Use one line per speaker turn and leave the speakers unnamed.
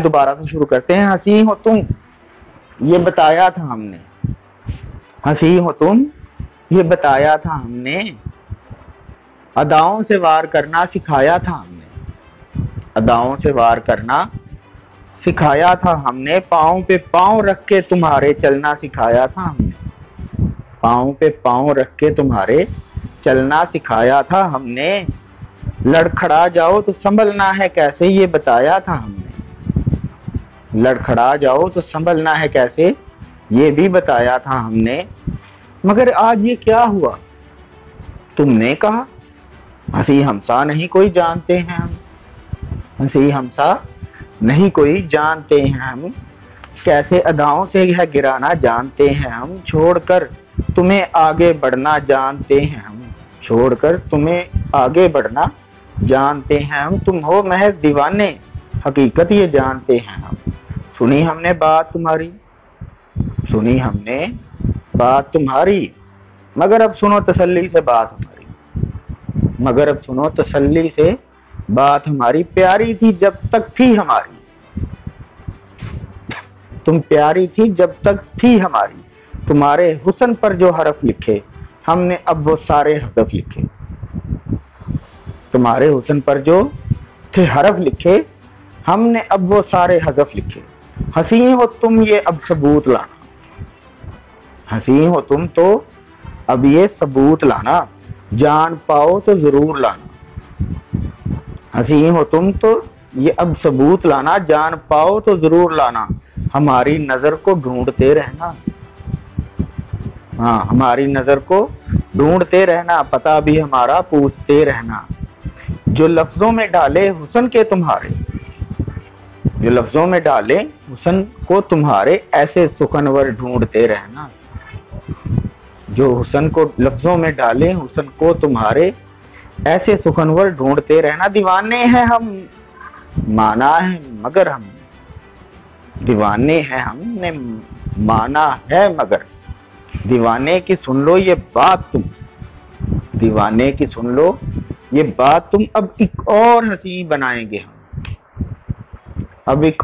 دوبارہ سے شروع کرتے ہیں۔ ہنسی ہو تم یہ بتایا تھا ہم نے، ہنسی ہو تم یہ بتایا تھا ہم نے، اداؤں سے وار کرنا سکھایا تھا ہم نے، اداؤں سے وار کرنا سکھایا تھا ہم نے، پاؤں پہ پاؤں رکھ کے تمہارے چلنا سکھایا تھا ہم نے، پاؤں پہ پاؤں رکھ کے تمہارے چلنا سکھایا تھا ہم نے، لڑکھڑا جاؤ تو سنبھلنا ہے کیسے یہ بتایا تھا ہم نے، لڑکھڑا جاؤ تو سنبھلنا ہے کیسے یہ بھی بتایا تھا ہم نے، مگر آج یہ کیا ہوا تم نے کہا، ہنسی ہمسا نہیں کوئی جانتے ہیں ہم، ہنسی ہمسا نہیں کوئی جانتے ہیں ہم، کیسے اداؤں سے ہے گرانا جانتے ہیں ہم، چھوڑ کر تمہیں آگے بڑھنا جانتے ہیں ہم، چھوڑ کر تمہیں آگے بڑھنا جانتے ہیں ہم، تم ہو محض دیوانے حقیقت یہ جانتے ہیں ہم، سنی ہم نے بات تمہاری، سنی ہم نے بات تمہاری، مگر اب سنو تسلی سے بات ہماری، مگر اب سنو تسلی سے بات ہماری، پیاری تھی جب تک تھی ہماری، تم پیاری تھی جب تک تھی ہماری، تمہارے حسن پر جو حرف لکھے ہم نے اب وہ سارے حذف لکھے، تمہارے حسن پر جو تھے حرف لکھے ہم نے اب وہ سارے حذف لکھے، ہنسی ہو تم یہ اب ثبوت لانا، ہنسی ہو تم تو اب یہ ثبوت لانا، جان پاؤ تو ضرور لانا، ہنسی ہو تم تو یہ اب ثبوت لانا، جان پاؤ تو ضرور لانا، ہماری نظر کو ڈھونڈتے رہنا، ہاں ہماری نظر کو ڈھونڈتے رہنا، پتہ بھی ہمارا پوچھتے رہنا، جو لفظوں میں ڈالے حسن کے تمہارے، جو لفظوں میں ڈالے حسن کو تمہارے، ایسے سخنور ڈھونڈتے رہنا، جو حسن کو لفظوں میں ڈالے حسن کو تمہارے، ایسے سخنور ڈھونڈتے رہنا، دیوانے ہیں ہم مانا ہے مگر ہم، دیوانے ہیں ہم نے مانا ہے مگر، دیوانے کی سن لو یہ بات تم، دیوانے کی سن لو یہ بات تم، اب ایک اور ہنسی بنائیں گے ہم، اب ایک